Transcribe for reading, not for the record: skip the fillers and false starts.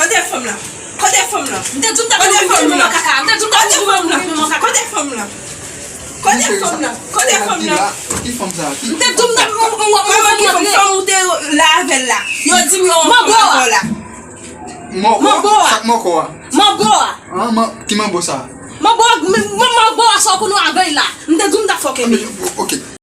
Kodè fòm la. Mte zoum ta kodè fòm la. Kodè fòm la. Qui femme ça? Mte zoum ta fòm ou te lavel la. Yo di mi on la. Moko. Qui m'a ça? Mabo sa ko nou avey la. Mte zoum ta fòke mi. OK.